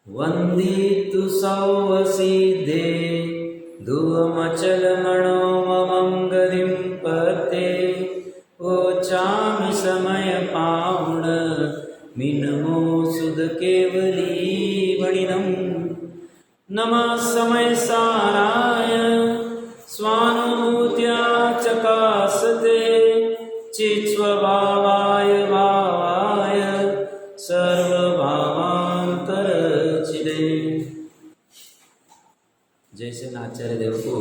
वन्दितु सौवसिद्धे धुवमचलमणोममं गतिं पते ओचामि समयपावुण मिनमो सुधकेवलीवणिनं नमः समयसाराय स्वानुभूत्या चकासते चित्स्वभावाय भावाय सर्वभावांतरचिदे। जैसे आचार्य देव को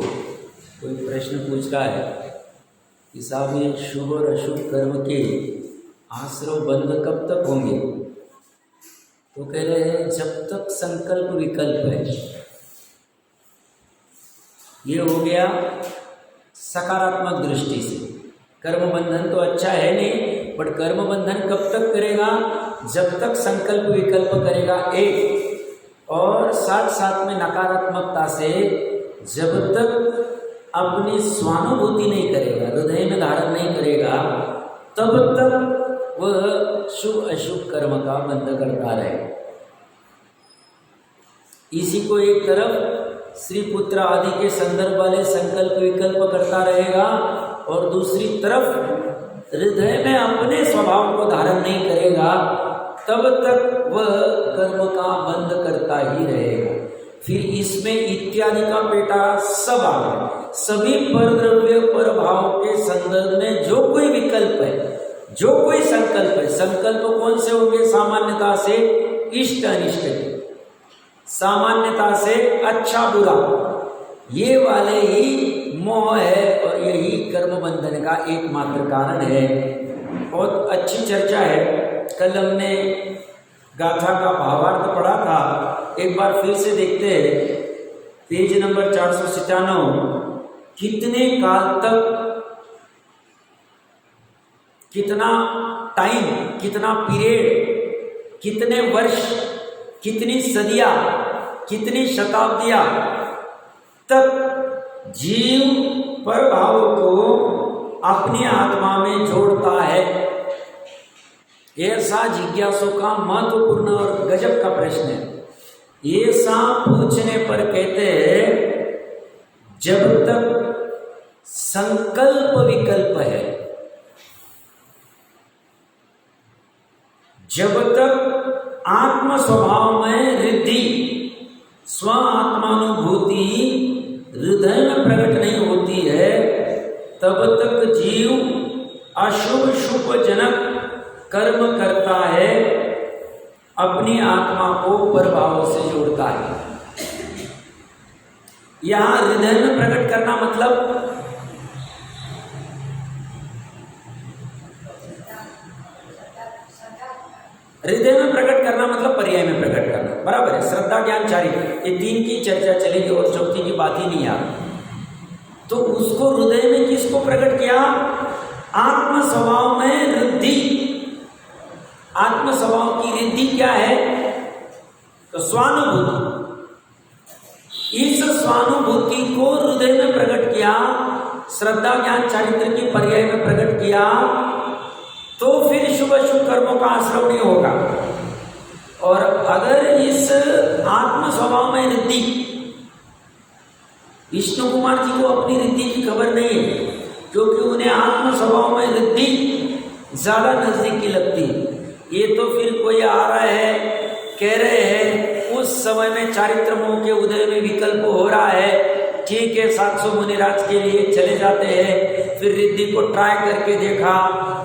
कोई प्रश्न पूछ रहा है कि साहब ये शुभ और अशुभ कर्म के आश्रव बंध कब तक होंगे, तो कह रहे हैं जब तक संकल्प विकल्प है। ये हो गया सकारात्मक दृष्टि से। कर्म बंधन तो अच्छा है नहीं, बट कर्म बंधन कब तक करेगा, जब तक संकल्प विकल्प करेगा एक, और साथ साथ में नकारात्मकता से जब तक अपनी स्वानुभूति नहीं करेगा, हृदय में धारण नहीं करेगा, तब तक वह शुभ अशुभ कर्म का बंध करता रहेगा। इसी को एक तरफ श्री पुत्र आदि के संदर्भ वाले संकल्प विकल्प करता रहेगा, और दूसरी तरफ हृदय में अपने स्वभाव को धारण नहीं करेगा, तब तक वह कर्म का बंध करता ही रहेगा। फिर इसमें इत्यादि का पेटा सब आ गया। सभी परद्रव्य पर भाव के संदर्भ में जो कोई विकल्प है, जो कोई संकल्प है, संकल्प कौन से होंगे, सामान्यता से इष्ट अनिष्ट के, सामान्यता से अच्छा बुरा, ये वाले ही मोह है, और यही कर्म बंधन का एकमात्र कारण है। बहुत अच्छी चर्चा है। कल हमने गाथा का भावार्थ पढ़ा था, एक बार फिर से देखते हैं। Page number 497। कितने काल तक, कितना टाइम, कितना पीरियड, कितने वर्ष, कितनी सदियां, कितनी शताब्दियां तक जीव पर भावों को अपनी आत्मा में जोड़ता है। ऐसा जिज्ञासु का महत्वपूर्ण और गजब का प्रश्न है। ऐसा पूछने पर कहते हैं जब तक संकल्प विकल्प है, जब तक आत्म स्वभाव में रिद्धि, स्व आत्मानुभूति हृदय में प्रकट नहीं होती है, तब तक जीव अशुभ शुभ जनक कर्म करता है, अपनी आत्मा को परभाव से जोड़ता है। यहां हृदय में प्रकट करना मतलब हृदय में प्रकट करना मतलब पर्याय में प्रकट करना, बराबर है। श्रद्धा ज्ञान चारित्र, ये तीन की चर्चा चलेगी और चौथी की बात ही नहीं आ। तो उसको हृदय में किसको प्रकट किया, आत्म स्वभाव में वृद्धि। आत्म स्वभाव की रिद्धि क्या है, तो स्वानुभूति। इस स्वानुभूति को हृदय में प्रकट किया, श्रद्धा ज्ञान चारित्र की पर्याय में प्रकट किया, तो फिर शुभ शुभ कर्मों का आश्रव नहीं होगा। और अगर इस आत्म स्वभाव में रिद्धि, विष्णु कुमार जी को अपनी रिद्धि की खबर नहीं है, क्योंकि उन्हें आत्म स्वभाव में रिद्धि ज्यादा नजदीक की लगती है। ये तो फिर कोई आ रहा है, कह रहे हैं उस समय में चारित्र मोह के उदय में विकल्प हो रहा है, ठीक है, 700 मुनिराज के लिए चले जाते हैं, फिर रिद्धि को ट्राई करके देखा,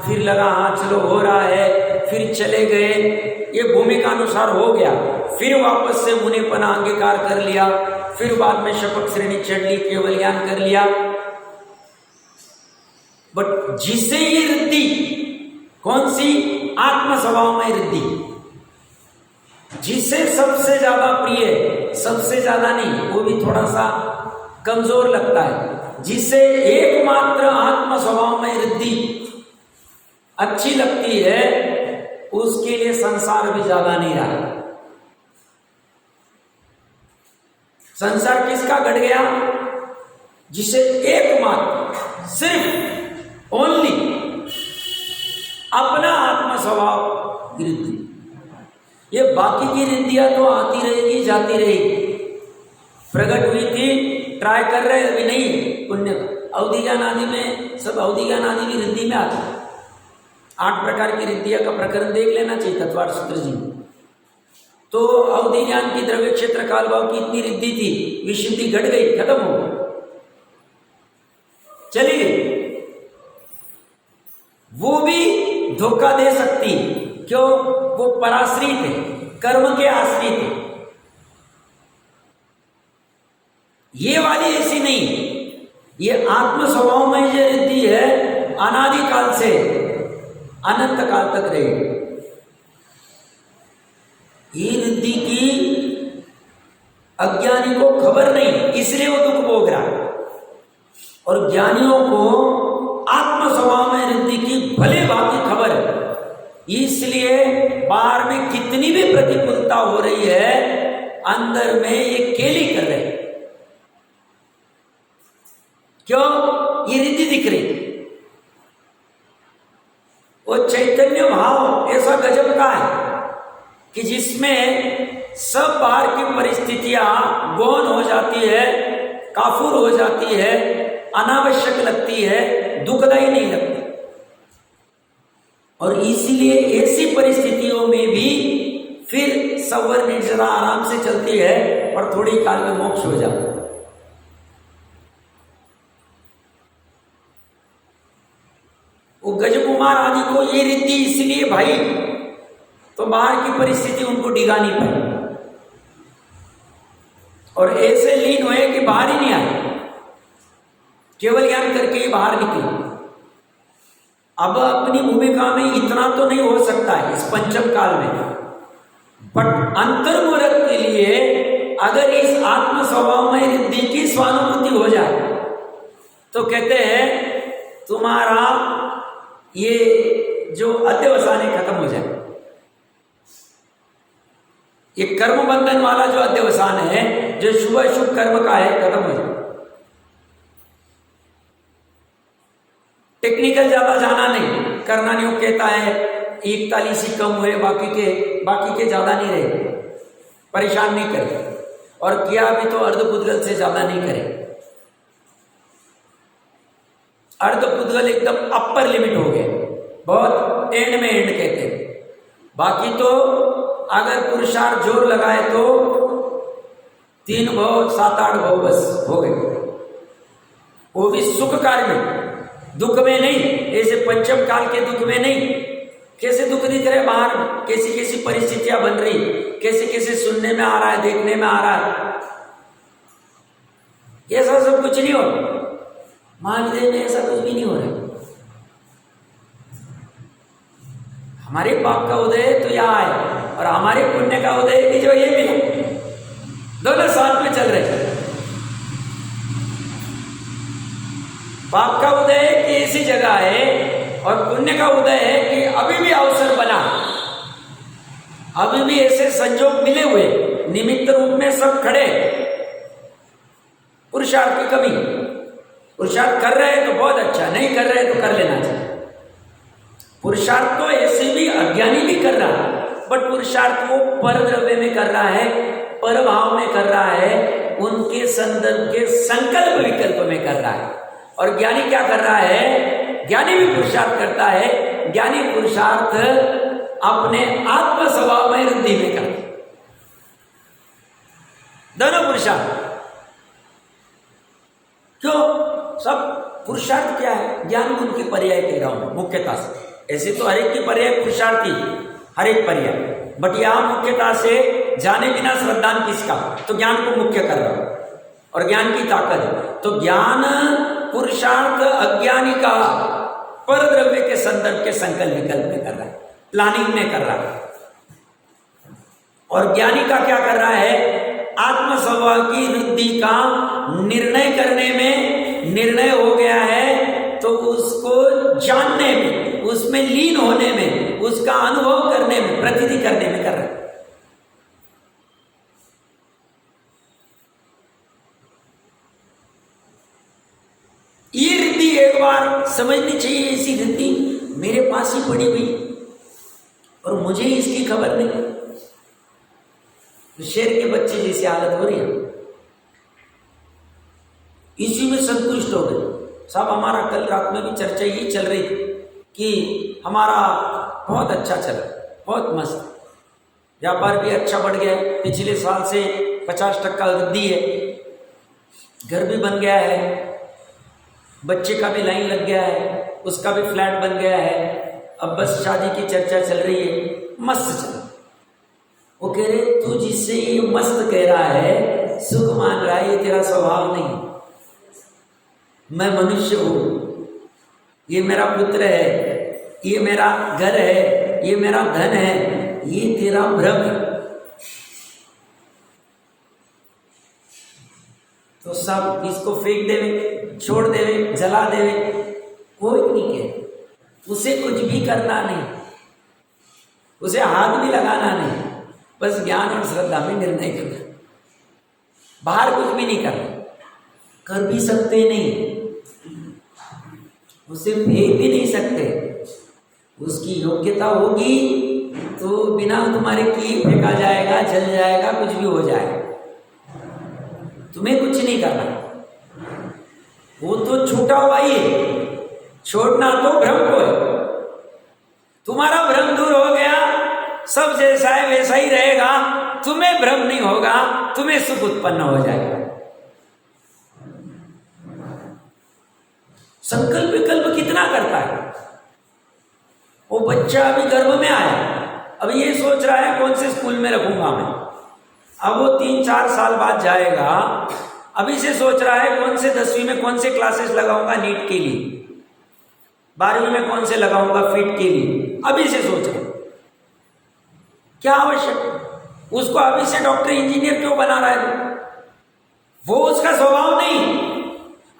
फिर लगा हाँ चलो हो रहा है, फिर चले गए, ये भूमिका अनुसार हो गया, फिर वापस से मुनिपना अंगीकार कर लिया, फिर बाद में शपथ श्रेणी चढ़ ली, केवलज्ञान कर लिया। बट जिसे ये रिद्धि, कौन सी, आत्म स्वभाव में रिद्धि, जिसे सबसे ज्यादा प्रिय, सबसे ज्यादा नहीं, वो भी थोड़ा सा कमजोर लगता है, जिसे एकमात्र आत्म स्वभाव में रिद्धि अच्छी लगती है, उसके लिए संसार भी ज्यादा नहीं रहा। संसार किसका घट गया, जिसे एकमात्र, सिर्फ, ओनली अपना आत्म स्वभाव रिद्धि। ये बाकी की रिद्धियां तो आती रहेगी जाती रहेगी। प्रकट हुई थी, ट्राई कर रहे अभी नहीं पुण्य। अवधि ज्ञान आदि में सब अवधि ज्ञान आदि भी रिद्धि में आती है। 8 प्रकार की रिद्धियां का प्रकरण देख लेना चाहिए तत्वार्थ सूत्र जी में। तो अवधि ज्ञान की द्रव्य क्षेत्र काल भाव की इतनी रिद्धि थी, विशुद्धि घट गई, खत्म हो गई, चली गई। वो भी धोखा दे सकती, क्यों? वो पराश्रित है, कर्म के आश्रित है। ये वाली ऐसी नहीं, ये आत्म स्वभाव में जो रिद्धि है अनादि काल से अनंत काल तक रहेगी। ये रिद्धि की अज्ञानी को खबर नहीं, इसलिए वो दुख भोग रहा है। और ज्ञानियों को आत्म स्वभाव में रिद्धि की भले भांति खबर है, इसलिए बाहर में कितनी भी प्रतिकूलता हो रही है, अंदर में ये केली कर रहे हैं। क्यों? ये रिद्धि दिख रही। वो चैतन्य भाव ऐसा गजब का है कि जिसमें सब बाहर की परिस्थितियां गौण हो जाती है, काफूर हो जाती है, अनावश्यक लगती है, दुखदायी नहीं लगती। और इसीलिए ऐसी परिस्थितियों में भी फिर सवर निर्जरा आराम से चलती है और थोड़ी काल में मोक्ष हो जाता है। वो गजकुमार आदि को ये रिद्धि इसलिए भाई, तो बाहर की परिस्थिति उनको डिगा नहीं पाई और ऐसे लीन हुए कि बाहर ही नहीं आए, केवल ज्ञान करके ही बाहर निकले। अब अपनी भूमिका में इतना तो नहीं हो सकता है इस पंचम काल में, बट अंतर्मुहूर्त के लिए अगर इस आत्म स्वभाव में रिद्धि की स्वानुभूति हो जाए तो कहते हैं तुम्हारा ये जो अध्यवसाने खत्म हो जाए। ये कर्म बंधन वाला जो अध्यवसान है, जो शुभ शुभ कर्म का है, खत्म हो जाए। टेक्निकल ज्यादा जाना नहीं, करना नहीं। वो कहता है 41 ही कम हुए, बाकी के ज्यादा नहीं रहे, परेशान नहीं करे, और किया भी तो अर्धपुद्गल से ज्यादा नहीं करे। अर्धपुद्गल एकदम अपर लिमिट हो गए, बहुत एंड में एंड कहते हैं। बाकी तो अगर पुरुषार्थ जोर लगाए तो 3 भाव 7-8 भाव बस हो गए, वो भी सुख कार्य में, दुख में नहीं। ऐसे पंचम काल के दुख में नहीं। कैसे दुख दिख रहे बाहर, कैसी कैसी परिस्थितियां बन रही, कैसे कैसे सुनने में आ रहा है, देखने में आ रहा है, ऐसा सब कुछ नहीं हो। महाविद्य में ऐसा कुछ भी नहीं हो रहा। हमारे पाप का उदय तो यहाँ है और हमारे पुण्य का उदय भी जो ये मिला, दोनों साथ में चल रहे हैं। पाप का उदय कि ऐसी जगह है और पुण्य का उदय है कि अभी भी अवसर बना, अभी भी ऐसे संजोग मिले हुए, निमित्त रूप में सब खड़े। पुरुषार्थ की कमी, पुरुषार्थ कर रहे हैं तो बहुत अच्छा, नहीं कर रहे तो कर लेना चाहिए। पुरुषार्थ तो ऐसे भी अज्ञानी भी कर रहा है, बट पुरुषार्थ वो पर द्रव्य में कर रहा है, पर भाव में कर रहा है, उनके संदर्भ के संकल्प विकल्प में कर रहा है। और ज्ञानी क्या कर रहा है? ज्ञानी भी पुरुषार्थ करता है। ज्ञानी पुरुषार्थ अपने आत्म स्वभाव में वृद्धि में करता है, दोनों पुरुषार्थ। क्यों? सब पुरुषार्थ क्या है? ज्ञान गुण की पर्याय कह रहा हूं मुख्यता से। ऐसे तो हर एक की पर्याय पुरुषार्थी, हर एक पर्याय, बट यहां मुख्यता से जाने बिना श्रद्धान किसका, तो ज्ञान को मुख्य कर रहा हूं और ज्ञान की ताकत है। तो ज्ञान पुरुषार्थ अज्ञानी का पर द्रव्य के संदर्भ के संकल्प विकल्प में कर रहा है, प्लानिंग में कर रहा है। और ज्ञानी का क्या कर रहा है? आत्म स्वभाव की वृद्धि का निर्णय करने में, निर्णय हो गया है तो उसको जानने में, उसमें लीन होने में, उसका अनुभव करने में, प्रतीति करने में कर रहा है। ये रिद्धि एक बार समझनी चाहिए। ऐसी रिद्धि मेरे पास ही पड़ी हुई और मुझे इसकी खबर नहीं। तो शेर के बच्चे जैसी हालत हो रही है। इसी में संतुष्ट हो गए साहब। हमारा कल रात में भी चर्चा यही चल रही थी कि हमारा बहुत अच्छा चला, बहुत मस्त, व्यापार भी अच्छा बढ़ गया, पिछले साल से 50% वृद्धि है, घर भी बन गया है, बच्चे का भी लाइन लग गया है, उसका भी फ्लैट बन गया है, अब बस शादी की चर्चा चल रही है, मस्त चल। वो कह रहे तू जिससे ये मस्त कह रहा है, सुख मान रहा है, ये तेरा स्वभाव नहीं। मैं मनुष्य हूं, ये मेरा पुत्र है, ये मेरा घर है, ये मेरा धन है, ये तेरा भ्रम है। तो सब इसको फेंक देवे, छोड़ देवे, जला देवे, कोई नहीं कहे, उसे कुछ भी करना नहीं, उसे हाथ भी लगाना नहीं, बस ज्ञान और श्रद्धा में निर्णय करना, बाहर कुछ भी नहीं करना, कर भी सकते नहीं, उसे फेंक भी नहीं सकते। उसकी योग्यता होगी तो बिना तुम्हारे किए फेंका जाएगा, जल जाएगा, कुछ भी हो जाएगा, तुम्हें कुछ नहीं करना। वो तो छूटा हुआ ही है, छोड़ना तो भ्रम को है। तुम्हारा भ्रम दूर हो गया, सब जैसा है वैसा ही रहेगा, तुम्हें भ्रम नहीं होगा, तुम्हें सुख उत्पन्न हो जाएगा। संकल्प विकल्प कितना करता है। वो बच्चा अभी गर्भ में आया, अब ये सोच रहा है कौन से स्कूल में रखूंगा मैं, अब वो 3-4 साल बाद जाएगा, अभी से सोच रहा है कौन से 10वीं में कौन से क्लासेस लगाऊंगा नीट के लिए, 12वीं में कौन से लगाऊंगा फिट के लिए, अभी से सोच रहा। क्या आवश्यक, उसको अभी से डॉक्टर इंजीनियर क्यों बना रहा है? वो उसका स्वभाव नहीं।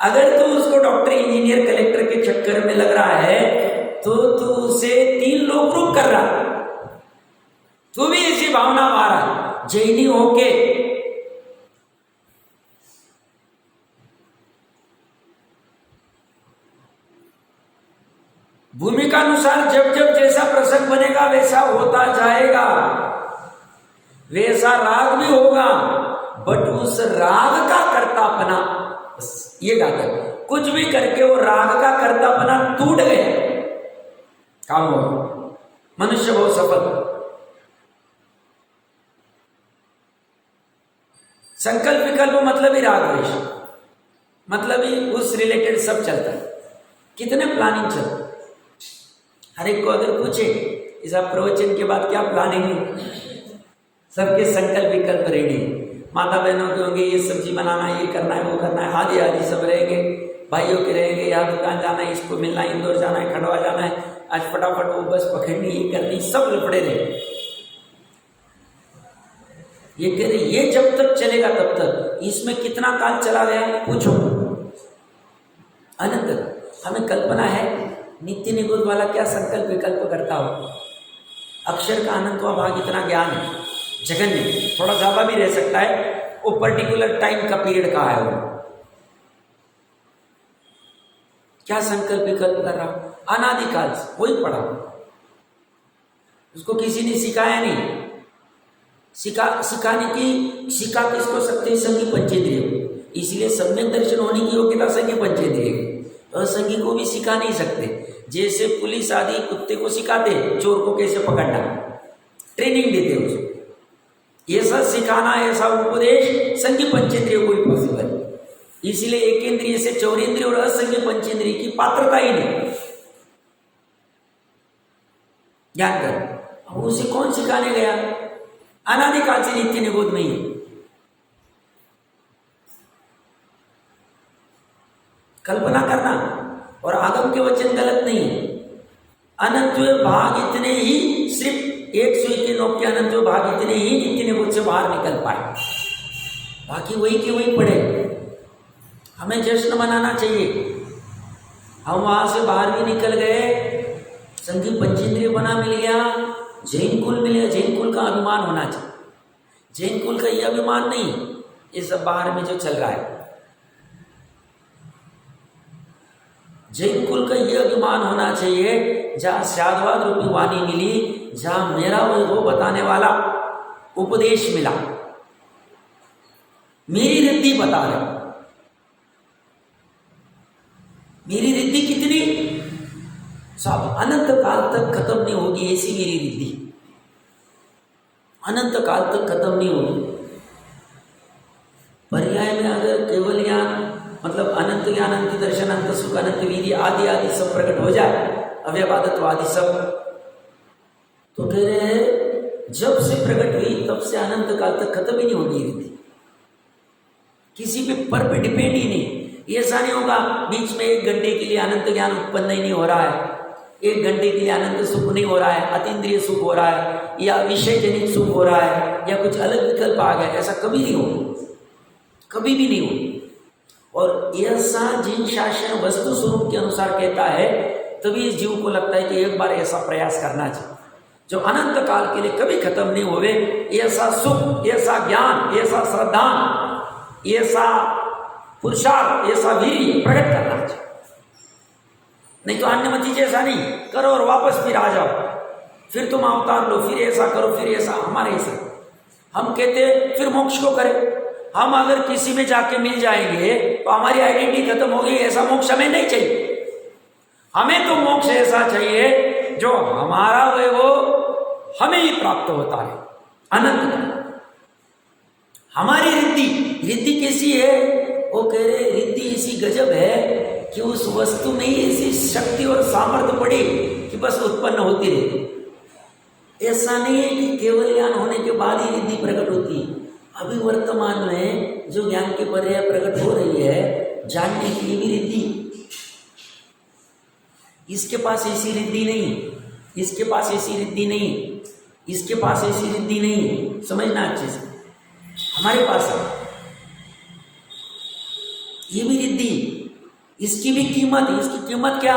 अगर तू उसको डॉक्टर इंजीनियर कलेक्टर के चक्कर में लग रहा है तो तू उसे 3 लोग रूप कर रहा, तू भी ऐसी भावना मारा जैनी होके। भूमिका अनुसार जब जब जैसा प्रसंग बनेगा वैसा होता जाएगा, वैसा राग भी होगा, बट उस राग का कर्तापना, ये गाता है, कुछ भी करके वो राग का कर्तापना टूट गया, काम हो, मनुष्य बहुत सफल। संकल्प विकल्प मतलब ही राग द्वेष, मतलब ही उस रिलेटेड सब चलता है। कितने प्लानिंग चलते, हर एक को अगर पूछे इस प्रवचन के बाद क्या प्लानिंग है, सबके संकल्प विकल्प रेडी। माता बहनों के होंगे ये सब्जी बनाना, ये करना है, वो करना है, आदि आदि सब रहेंगे। भाइयों के रहेंगे यहाँ दुकान जाना है, इसको मिलना है, इंदौर जाना है, खंडवा जाना है, आज फटाफट वो बस पकड़नी, ये करनी, सब लफड़े रहे। ये कह रहे ये जब तक चलेगा तब तक, इसमें कितना काल चला गया पूछो, अनंत। हमें कल्पना है नित्य निगुण वाला क्या संकल्प विकल्प करता हो, अक्षर का अनंतवा भाग इतना ज्ञान है जगन्य, थोड़ा ज्यादा भी रह सकता है, वो पर्टिकुलर टाइम का पीरियड का है। वो क्या संकल्प विकल्प कर रहा, अनादिकाल से वही पढ़ा, उसको किसी ने सिखाया नहीं। सिखाने की सिखा किसको सकते हैं? संगी पंचेंद्रिय, इसलिए सम्यक दर्शन होने की योग्यता संगी पंचेंद्रिय, असंगी को भी सिखा नहीं सकते। जैसे पुलिस आदि कुत्ते को सिखाते चोर को कैसे पकड़ना, ट्रेनिंग देते उसको, ऐसा सिखाना, ऐसा उपदेश संगी पंचेंद्रिय को ही पॉसिबल। इसलिए एक इंद्रिय से चौरेंद्रिय और असंगी पंचेंद्रिय की पात्रता ही नहीं, ज्ञान कर। अब उसे कौन सिखाने गया? अनादिकाल से नित्य निबोध में ही कल्पना करना और आगम के वचन गलत नहीं है। अनंत भाग इतने ही, सिर्फ 191 के अनंत भाग इतने ही नित्य निबोध से बाहर निकल पाए, बाकी वही के वही पड़े। हमें जश्न मनाना चाहिए, हम वहां से बाहर भी निकल गए, संगी पंचेंद्रिय बना मिल गया, जैन कुल मिल गया। जैन कुल का अभिमान होना चाहिए, जैन कुल का यह अभिमान नहीं ये सब बाहर में जो चल रहा है। जैन कुल का यह अभिमान होना चाहिए, जहाँ शाद्वाद रूपी वाणी मिली, जहाँ मेरा वो बताने वाला उपदेश मिला, मेरी रिद्धि बता रहे, मेरी रिद्धि कितनी साहब, अनंत काल तक खत्म नहीं होगी, ऐसी मेरी रिद्धि अनंत काल तक खत्म नहीं होगी। पर्याय में अगर केवल ज्ञान मतलब अनंत ज्ञान, अनंत दर्शन, अनंत सुख, अनंत वीर्य आदि आदि सब प्रकट हो जाए, अव्यवादत्वादि सब, तो कह रहे हैं जब से प्रकट हुई तब से अनंत काल तक खत्म ही नहीं होगी रिद्धि, किसी पे पर पे डिपेंड ही नहीं। ऐसा नहीं होगा बीच में 1 घंटे के लिए अनंत ज्ञान उत्पन्न ही नहीं हो रहा है, 1 घंटे के लिए अनंत सुख नहीं हो रहा है, अतीन्द्रिय सुख हो रहा है, या विषय जनित सुख हो रहा है, या कुछ अलग विकल्प आ गया, ऐसा कभी नहीं होगा, कभी भी नहीं होगा। और ऐसा जिन शासन वस्तु स्वरूप के अनुसार कहता है, तभी इस जीव को लगता है कि एक बार ऐसा प्रयास करना चाहिए जो अनंत काल के लिए कभी खत्म नहीं होवे, ऐसा सुख, ऐसा ज्ञान, ऐसा श्रद्धा, ऐसा पुरुषार्थ, ऐसा वीर्य प्रकट करना चाहिए। नहीं तो अन्यमति जैसा नहीं करो और वापस फिर आ जाओ, फिर तुम अवतार लो, फिर ऐसा करो, फिर ऐसा, हमारे ऐसा। हम कहते फिर मोक्ष को करें, हम अगर किसी में जाके मिल जाएंगे तो हमारी आइडेंटिटी खत्म होगी, ऐसा मोक्ष हमें नहीं चाहिए। हमें तो मोक्ष ऐसा चाहिए जो हमारा है वो हमें ही प्राप्त होता है अनंत। हमारी रिद्धि कैसी है, वो कह रहे रिद्धि ऐसी गजब है कि उस वस्तु में ही ऐसी शक्ति और सामर्थ्य पड़ी कि बस उत्पन्न होती रहती। ऐसा नहीं है कि केवल ज्ञान होने के बाद ही रिद्धि प्रकट होती है। अभी वर्तमान में जो ज्ञान के पर्याय प्रकट हो रही है, जानने के लिए भी रिद्धि, इसके पास ऐसी रिद्धि नहीं, इसके पास ऐसी रिद्धि नहीं, इसके पास ऐसी रिद्धि नहीं, समझना अच्छे से, हमारे पास है ये भी रिद्धि, इसकी भी कीमत, इसकी कीमत क्या,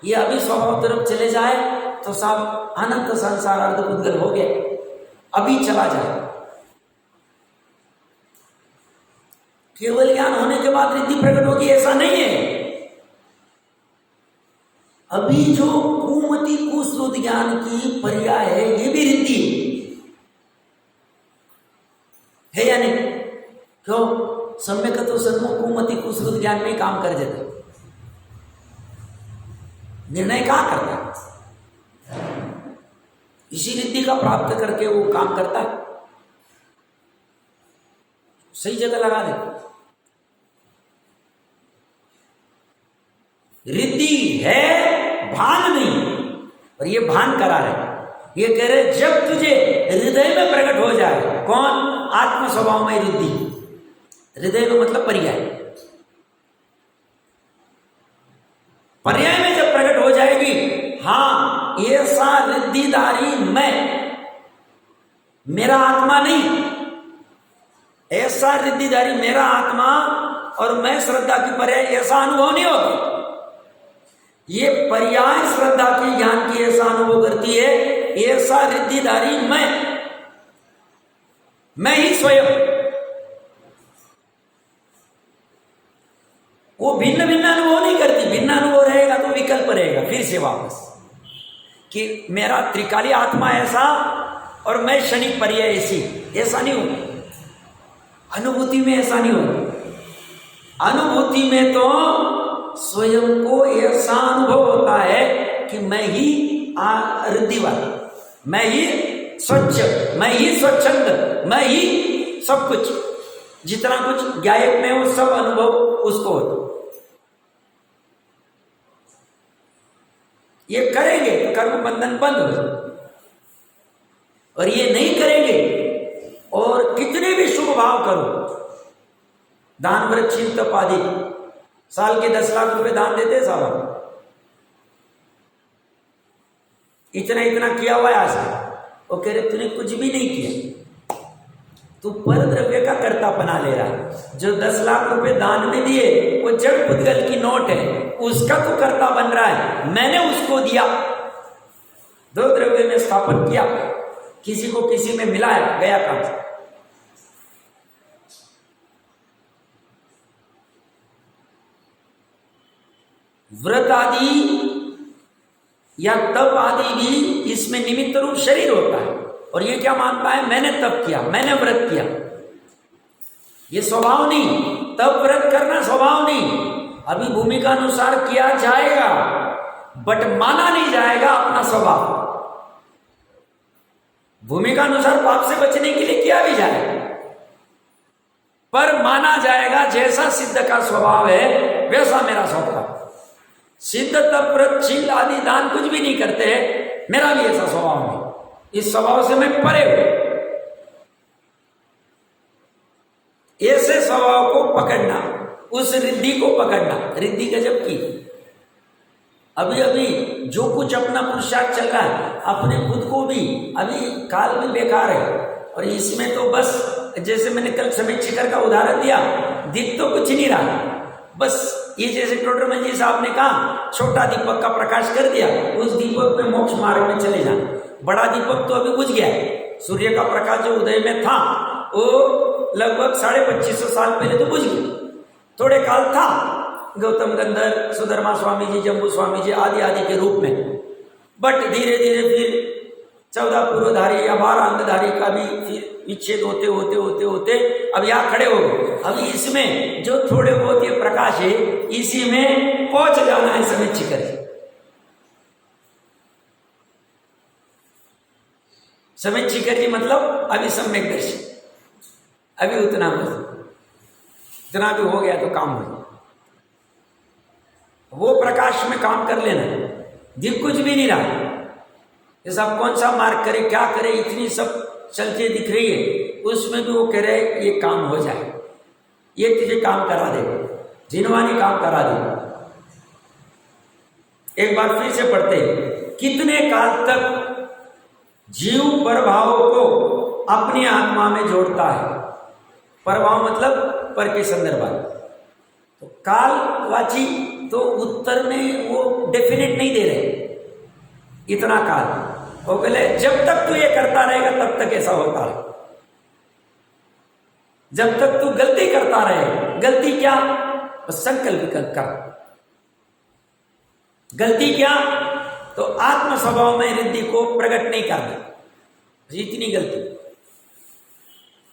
ये अभी स्वभाव तरफ चले जाए तो सब अनंत संसार अर्धपुद्गल हो गए, अभी चला जाए। केवल ज्ञान होने के बाद रिद्धि प्रकट होगी ऐसा नहीं है। अभी जो कुमति कुश्रुत ज्ञान की पर्याय है, ये भी रिद्धि है या नहीं? क्यों? सम्यक तो सन्मुख कुमति कुश्रुत ज्ञान में काम कर जाते, निर्णय कहां करता है? इसी रिद्धि का प्राप्त करके वो काम करता है, सही जगह लगा दे। रिद्धि है, भान नहीं, और ये भान करा रहे। ये कह रहे जब तुझे हृदय में प्रकट हो जाए, कौन? आत्म स्वभाव में रिद्धि, हृदय में मतलब पर्याय, पर्याय में जब प्रकट हो जाएगी, हाँ ऐसा रिद्धिधारी मैं, मेरा आत्मा नहीं, ऐसा रिद्धिधारी मेरा आत्मा और मैं श्रद्धा की पर्याय, ऐसा अनुभव नहीं होगा। ये पर्याय श्रद्धा के ज्ञान की ऐसा अनुभव करती है, ऐसा रिद्धिधारी मैं ही स्वयं। वो भिन्न भिन्न अनुभव नहीं करती, भिन्न अनुभव रहेगा तो विकल्प रहेगा फिर से वापस कि मेरा त्रिकाली आत्मा ऐसा और मैं क्षणिक पर्याय ऐसी, ऐसा नहीं होगा। अनुभूति में ऐसा नहीं होगा। अनुभूति में तो स्वयं को ऐसा अनुभव होता है कि मैं ही रिद्धिवान, मैं ही स्वच्छ, मैं ही स्वच्छंद, मैं ही सब कुछ, जितना कुछ गायक में वो सब अनुभव उसको होता। ये करेंगे तो कर्म बंधन बंद हो जाए, और ये नहीं करेंगे और कितने भी शुभ भाव करो, दान व्रत शील तप आदि, साल के 10 लाख रुपए दान देते साहब, इतना इतना किया हुआ है आज, वो कह रहे तूने कुछ भी नहीं किया, तू पर द्रव्य का कर्ता बना ले रहा है। जो 10 लाख रुपए दान में दिए वो जड़ पुद्गल की नोट है, उसका तो कर्ता बन रहा है। मैंने उसको दिया, 2 द्रव्य में स्थापन किया, किसी को किसी में मिलाया, गया काम। व्रत आदि या तप आदि भी इसमें निमित्त रूप शरीर होता है, और ये क्या मानता है? मैंने तप किया, मैंने व्रत किया, ये स्वभाव नहीं। तब व्रत करना स्वभाव नहीं, अभी भूमिका अनुसार किया जाएगा, बट माना नहीं जाएगा अपना स्वभाव। भूमिका अनुसार पाप से बचने के लिए किया भी जाए, पर माना जाएगा जैसा सिद्ध का स्वभाव है वैसा मेरा स्वभाव। सिद्ध तप व्रत शील आदि दान कुछ भी नहीं करते हैं, मेरा भी ऐसा स्वभाव नहीं। इस स्वभाव से मैं परे हूं। ऐसे स्वभाव को पकड़ना, उस रिद्धि को पकड़ना, रिद्धि गजब की। अभी अभी जो कुछ अपना पुरुषार्थ चल रहा है, अपने खुद को भी अभी काल में बेकार है। और इसमें तो बस जैसे मैंने कल समीर शिखर का उदाहरण दिया, दिख तो कुछ नहीं रहा, बस ये जैसे टोडरमल जी साहब ने कहा छोटा दीपक का प्रकाश कर दिया, उस दीपक पे मोक्ष मार्ग में चले जाना। बड़ा दीपक तो अभी बुझ गया है। सूर्य का प्रकाश जो उदय में था वो लगभग 2550 साल पहले तो बुझ गया, थोड़े काल था गौतम गंधर, सुधर्मा स्वामी जी, जम्बू स्वामी जी आदि आदि के रूप में, बट धीरे धीरे फिर 14 पूर्वधारी या 12 अंगधारी का भी फिर विच्छेद होते होते होते होते अब यहाँ खड़े हो गए। अभी इसमें जो थोड़े बहुत ये प्रकाश है, इसी में पहुंच जाना है समीर शिखर। समीर शिखर जी मतलब अभी सम्यक दर्शी, अभी उतना भी हो गया तो काम हो गया। वो प्रकाश में काम कर लेना, दिख कुछ भी नहीं रहा। ये सब कौन सा मार्ग करे, क्या करे, इतनी सब चलते दिख रही है, उसमें भी वो कह रहे ये काम हो जाए, ये तुझे काम करा दे, जिनवानी काम करा दे। एक बार फिर से पढ़ते, कितने काल तक जीव परभाव को अपनी आत्मा में जोड़ता है। परभाव मतलब पर के संदर्भ, तो कालवाची तो उत्तर में वो डेफिनेट नहीं दे रहे इतना काल। वो बोले जब तक तू ये करता रहेगा तब तक ऐसा होता है, जब तक तू गलती करता रहे। गलती क्या? संकल्प विकल्प का गलती क्या? तो आत्म स्वभाव में रिद्धि को प्रकट नहीं करना, इतनी गलती।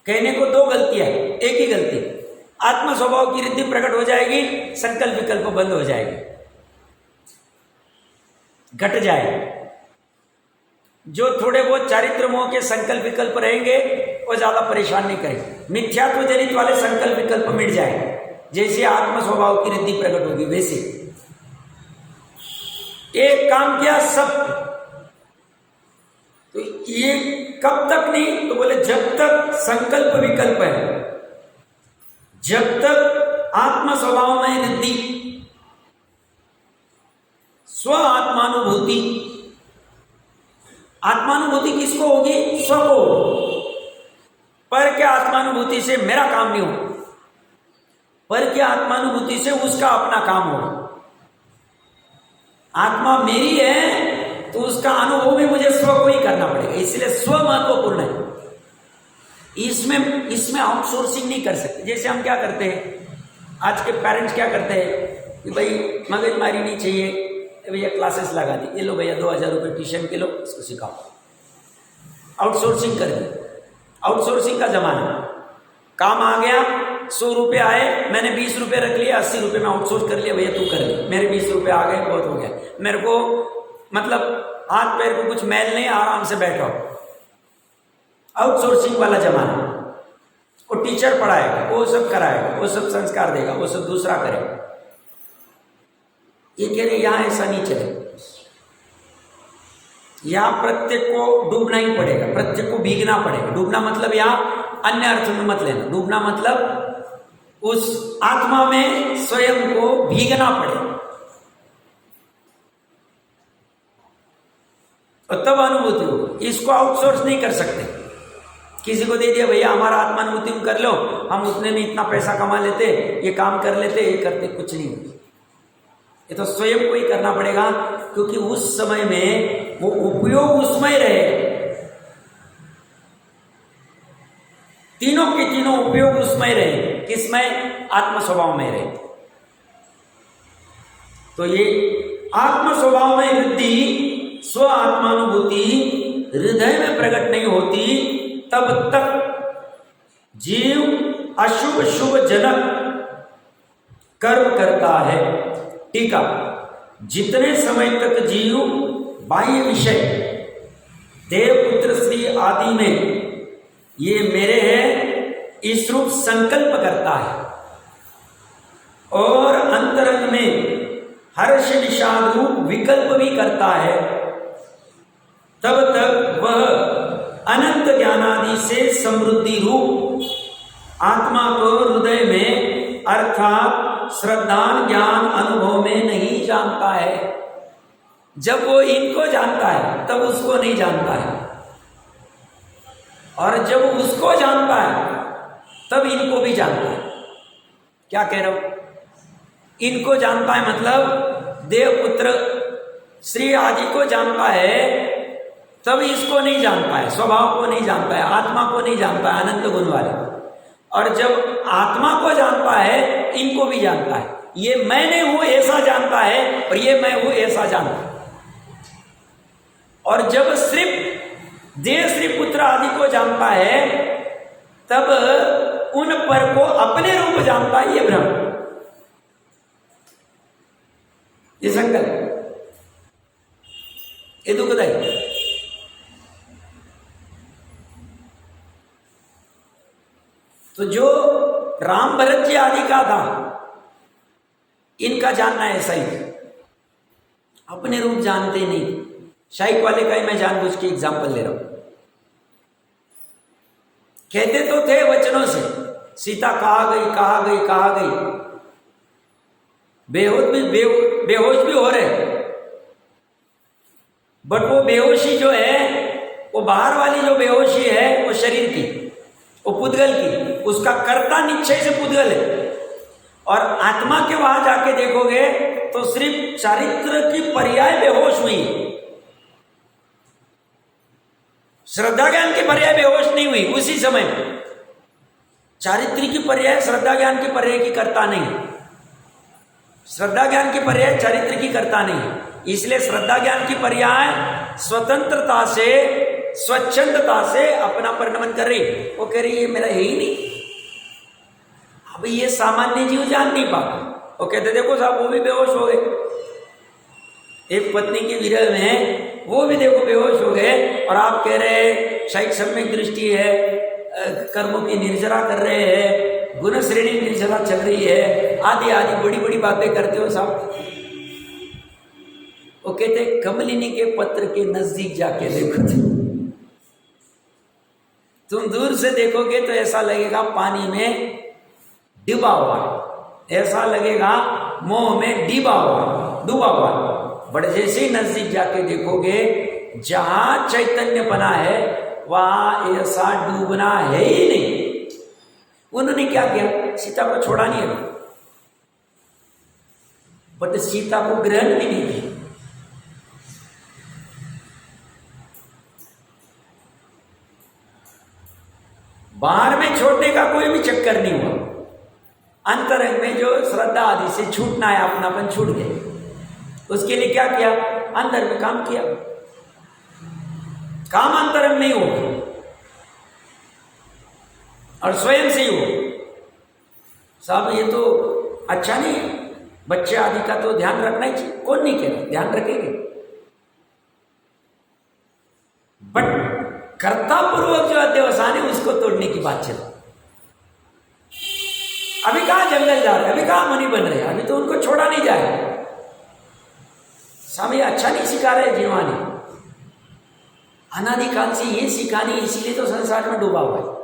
कहने को दो गलतियां, एक ही गलती। आत्म स्वभाव की रिद्धि प्रकट हो जाएगी, संकल्प विकल्प बंद हो जाएगी, घट जाए। जो थोड़े बहुत चारित्र मोह के संकल्प विकल्प रहेंगे वो ज्यादा परेशान नहीं करेंगे। मिथ्यात्व जनित वाले संकल्प विकल्प मिट जाए, जैसे आत्म स्वभाव की रिद्धि प्रकट होगी वैसे। एक काम किया सब, तो ये कब तक नहीं? तो बोले जब तक संकल्प विकल्प है, जब तक आत्म स्वभाव में रिद्धि, स्व आत्मानुभूति। आत्मानुभूति किसको होगी? स्व को। पर क्या आत्मानुभूति से मेरा काम नहीं हो, पर क्या आत्मानुभूति से उसका अपना काम हो। आत्मा मेरी है तो उसका अनुभव भी मुझे स्व को ही करना पड़ेगा, इसलिए स्व महत्वपूर्ण है। इसमें आउटसोर्सिंग नहीं कर सकते। जैसे हम क्या करते हैं, आज के पेरेंट्स क्या करते हैं कि भाई मगजमारी नहीं चाहिए, भैया क्लासेस लगा दी, ये लो भैया 2000 रुपये ट्यूशन के लो, इसको सिखाओ। आउटसोर्सिंग कर दी, आउटसोर्सिंग का जमाना। काम आ गया, 100 रुपये आए, मैंने 20 रुपये रख लिया, 80 रुपये में आउटसोर्स कर लिया, भैया तू कर ले, मेरे 20 रुपये आ गए, बहुत हो गया। मेरे को मतलब हाथ पैर को कुछ मैल नहीं, आराम से बैठो। आउटसोर्सिंग वाला जमाना। वो टीचर पढ़ाएगा, वो सब कराएगा, वो सब संस्कार देगा, वो सब दूसरा करेगा। ये कह रहे यहां ऐसा नहीं चले, यहां प्रत्येक को डूबना ही पड़ेगा, प्रत्येक को भीगना पड़ेगा। डूबना मतलब यहां अन्य अर्थ में मत लेना, डूबना मतलब उस आत्मा में स्वयं को भीगना पड़ेगा, और तब अनुभूति हो। इसको आउटसोर्स नहीं कर सकते। किसी को दे दिया भैया हमारा आत्मानुभूति कर लो, हम उतने में इतना पैसा कमा लेते, ये काम कर लेते, ये करते, कुछ नहीं होती। ये तो स्वयं को ही करना पड़ेगा, क्योंकि उस समय में वो उपयोग उसमें रहे। तीनों के तीनों उपयोग उसमें रहे, किसमें? आत्म स्वभाव में रहे। तो ये आत्म स्वभाव में वृद्धि, स्व आत्मानुभूति हृदय में प्रकट नहीं होती, तब तक जीव अशुभ शुभ जनक कर्म करता है। टीका, जितने समय तक जीव बाह्य विषय देव पुत्र श्री आदि में ये मेरे हैं इस रूप संकल्प करता है और अंतरंग में हर्ष विषाद रूप विकल्प भी करता है, तब तक वह अनंत ज्ञानादि से समृद्धि रूप आत्मा को हृदय में अर्थात श्रद्धा ज्ञान अनुभव में नहीं जानता है। जब वो इनको जानता है तब उसको नहीं जानता है, और जब उसको जानता है तब इनको भी जानता है। क्या कह रहा हूं? इनको जानता है मतलब देवपुत्र श्री आदि को जानता है, तब इसको नहीं जानता है, स्वभाव को नहीं जानता है, आत्मा को नहीं जानता है, अनंत गुण वाले। और जब आत्मा को जानता है इनको भी जानता है। ये मैंने हूं ऐसा जानता है और ये मैं हूं ऐसा जानता है। और जब सिर्फ देव श्री पुत्र आदि को जानता है तब उन पर को अपने रूप जानता है। ये भ्रम, ये संकल्प, ये दुखदायी। तो जो राम भरत जी आदि का था इनका जानना ऐसा ही, अपने रूप जानते नहीं। शाइक वाले का ही मैं जानबूझ के एग्जाम्पल ले रहा हूं। कहते तो थे वचनों से, सीता कहा गई कहा गई कहा गई, बेहोश भी हो रहे, बट वो बेहोशी जो है वो बाहर वाली जो बेहोशी है वो शरीर की, वो पुद्गल की, उसका कर्ता निश्चय से पुद्गल है। और आत्मा के वहां जाके देखोगे तो सिर्फ चारित्र की पर्याय बेहोश हुई, श्रद्धा ज्ञान की पर्याय बेहोश नहीं हुई। उसी समय चारित्र की पर्याय श्रद्धा ज्ञान की पर्याय की करता नहीं, श्रद्धा ज्ञान की पर्याय चारित्र की करता नहीं। इसलिए श्रद्धा ज्ञान की पर्याय स्वतंत्रता से स्वच्छंदता से अपना परिणमन कर रही। वो कह रही है मेरा है ही नहीं। अब ये सामान्य जीव जान नहीं पाता। वो कहते देखो साहब वो भी बेहोश हो गए, एक पत्नी के विरह में वो भी देखो बेहोश हो गए, और आप कह रहे हैं शायद सम्यक दृष्टि है, कर्मों की निर्जरा कर रहे हैं, गुण श्रेणी निर्जरा चल रही है, आदि आदि बड़ी बड़ी बातें करते हो साहब। वो कहते कमलिनी के पत्र के नजदीक जाके देखो, तुम दूर से देखोगे तो ऐसा लगेगा पानी में डूबा हुआ, ऐसा लगेगा मोह में डूबा हुआ। बट जैसे ही नजदीक जाके देखोगे जहां चैतन्य बना है वहां ऐसा डूबना है ही नहीं। उन्होंने क्या किया? सीता को छोड़ा नहीं है, बट सीता को ग्रहण भी नहीं किया। बाहर में छोड़ने का कोई भी चक्कर नहीं हुआ। अंतरंग में जो श्रद्धा आदि से छूटना है अपनापन छूट गए। उसके लिए क्या किया? अंदर में काम किया। काम अंतरंग में ही हो और स्वयं से ही हो। साहब ये तो अच्छा नहीं है, बच्चे आदि का तो ध्यान रखना ही चाहिए। कौन नहीं कह रहा, ध्यान रखेंगे, बट कर्ता पूर्वक जो अध्यवसान है उसको तोड़ने की बात चल। अभी कहां जंगल जा रहे, अभी कहां मुनि बन रहे, अभी तो उनको छोड़ा नहीं जाए। स्वामी अच्छा नहीं सिखा रहे जिनवानी, अनादिकाल से ये सिखानी, इसीलिए तो संसार में डूबा हुआ है।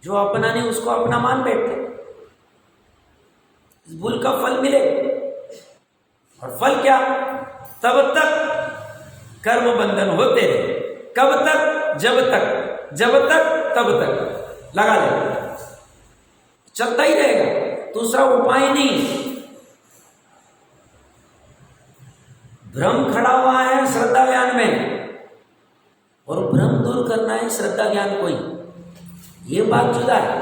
जो अपना नहीं उसको अपना मान बैठते, इस भूल का फल मिले। और फल क्या? तब तक कर्म बंधन होते रहे। कब तक? जब तक तब तक लगा ले, चलता ही रहेगा, दूसरा उपाय नहीं। भ्रम खड़ा हुआ है श्रद्धा ज्ञान में, और भ्रम दूर करना है श्रद्धा ज्ञान को ही। ये बात जुदा है।